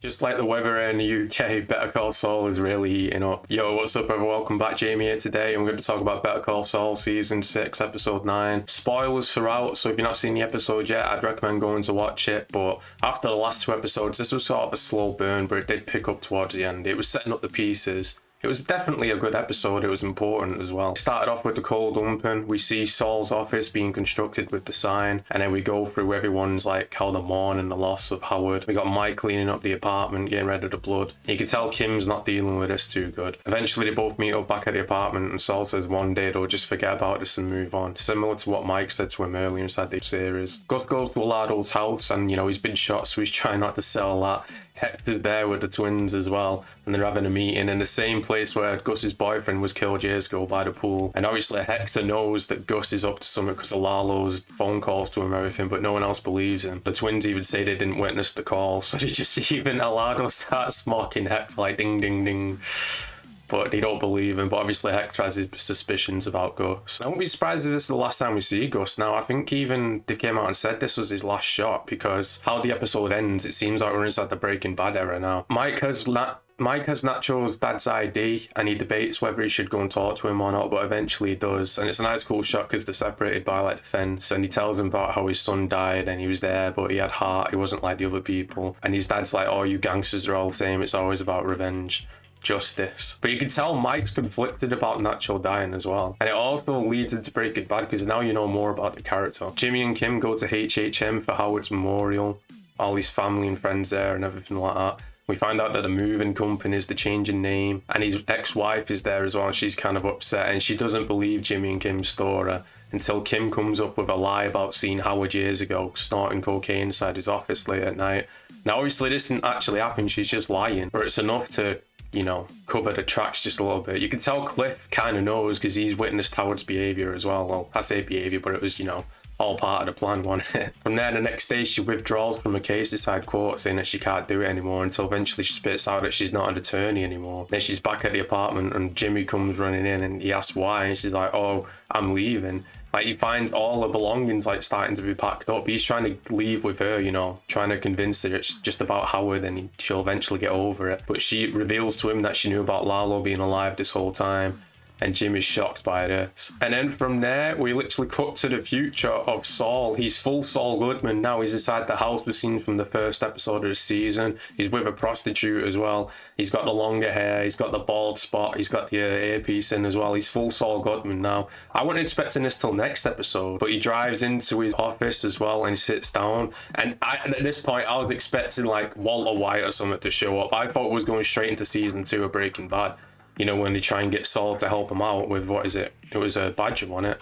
Just like the weather in the UK, Better Call Saul is really heating up. Yo, what's up everyone? Welcome back, Jamie here today, and we're going to talk about Better Call Saul Season 6, Episode 9. Spoilers throughout, so if you've not seen the episode yet, I'd recommend going to watch it, but after the last two episodes, this was sort of a slow burn, but it did pick up towards the end. It was setting up the pieces. It was definitely a good episode. It was important as well. It started off with the cold open. We see Saul's office being constructed with the sign, and then we go through everyone's like how they're mourning the loss of Howard. We got Mike cleaning up the apartment, getting rid of the blood. You can tell Kim's not dealing with this too good. Eventually they both meet up back at the apartment, and Saul says one day they'll just forget about this and move on. Similar to what Mike said to him earlier inside the series. Gus goes to Lado's house, and he's been shot, so he's trying not to sell that. Hector's there with the twins as well, and they're having a meeting in the same place where Gus's boyfriend was killed years ago by the pool. And obviously Hector knows that Gus is up to something because of Lalo's phone calls to him and everything, but no one else believes him. The twins even say they didn't witness the call, so they just even Alado starts mocking Hector like ding ding ding. But they don't believe him. But obviously Hector has his suspicions about Gus. I won't be surprised if this is the last time we see Gus. Now, I think even they came out and said this was his last shot, because how the episode ends, it seems like we're inside the Breaking Bad era now. Mike has Nacho's dad's ID, and he debates whether he should go and talk to him or not, but eventually he does. And it's a nice cool shot because they're separated by like the fence, and he tells him about how his son died and he was there, but he had heart, he wasn't like the other people. And his dad's like, oh, you gangsters are all the same, it's always about revenge. Justice. But you can tell Mike's conflicted about Nacho dying as well. And it also leads into Breaking Bad because now you know more about the character. Jimmy and Kim go to HHM for Howard's memorial. All his family and friends there and everything like that. We find out that the moving company is the changing name, and his ex-wife is there as well, and she's kind of upset, and she doesn't believe Jimmy and Kim's story until Kim comes up with a lie about seeing Howard years ago snorting cocaine inside his office late at night. Now obviously this didn't actually happen, she's just lying, but it's enough to cover the tracks just a little bit. You can tell Cliff kind of knows because he's witnessed Howard's behaviour as well. Well, I say behaviour, but it was, all part of the plan, wasn't it? From there, the next day, she withdraws from a case inside court, saying that she can't do it anymore, until eventually she spits out that she's not an attorney anymore. Then she's back at the apartment, and Jimmy comes running in, and he asks why, and she's like, oh, I'm leaving. Like, he finds all her belongings, like, starting to be packed up. He's trying to leave with her, trying to convince her it's just about Howard and she'll eventually get over it. But she reveals to him that she knew about Lalo being alive this whole time. And Jimmy's shocked by this. And then from there, we literally cut to the future of Saul. He's full Saul Goodman now. He's inside the house we've seen from the first episode of the season. He's with a prostitute as well. He's got the longer hair. He's got the bald spot. He's got the earpiece in as well. He's full Saul Goodman now. I wasn't expecting this till next episode, but he drives into his office as well and sits down. And at this point, I was expecting like Walter White or something to show up. I thought it was going straight into season 2 of Breaking Bad. When they try and get Saul to help him out with, what is it? It was a Badger, wasn't it?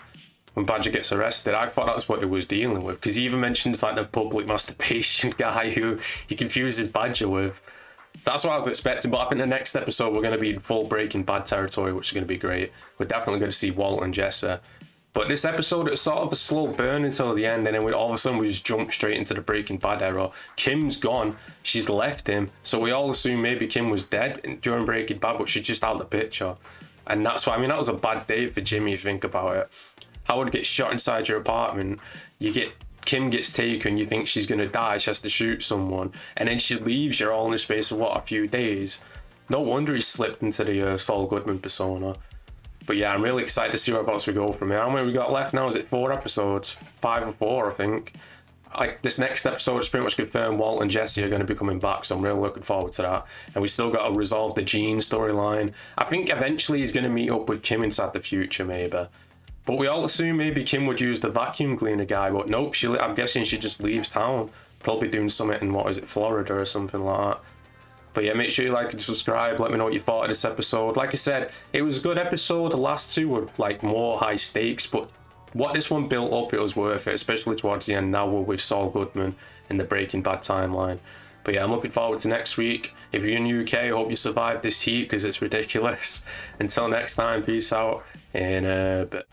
When Badger gets arrested, I thought that's what it was dealing with. Because he even mentions like the public masturbation guy who he confuses Badger with. So that's what I was expecting. But I think the next episode we're going to be in full Breaking Bad territory, which is going to be great. We're definitely going to see Walt and Jesse. But this episode, it's sort of a slow burn until the end, and then all of a sudden we just jump straight into the Breaking Bad era. Kim's gone, she's left him, so we all assume maybe Kim was dead during Breaking Bad, but she's just out of the picture. And that's why, that was a bad day for Jimmy, if you think about it. Howard gets shot inside your apartment, Kim gets taken, you think she's going to die, she has to shoot someone, and then she leaves you all in the space of, a few days. No wonder he slipped into the Saul Goodman persona. But yeah, I'm really excited to see whereabouts we go from here. How many we got left now? Is it 4 episodes? 5 or 4, I think. Like, this next episode is pretty much confirmed Walt and Jesse are going to be coming back, so I'm really looking forward to that. And we still got to resolve the Gene storyline. I think eventually he's going to meet up with Kim inside the future, maybe. But we all assume maybe Kim would use the vacuum cleaner guy, but nope, I'm guessing she just leaves town. Probably doing something in, Florida or something like that. But yeah, make sure you like and subscribe. Let me know what you thought of this episode. Like I said, it was a good episode. The last two were like more high stakes, but what this one built up, it was worth it, especially towards the end. Now we're with Saul Goodman in the Breaking Bad timeline. But yeah, I'm looking forward to next week. If you're in the UK, I hope you survive this heat because it's ridiculous. Until next time, peace out in a bit.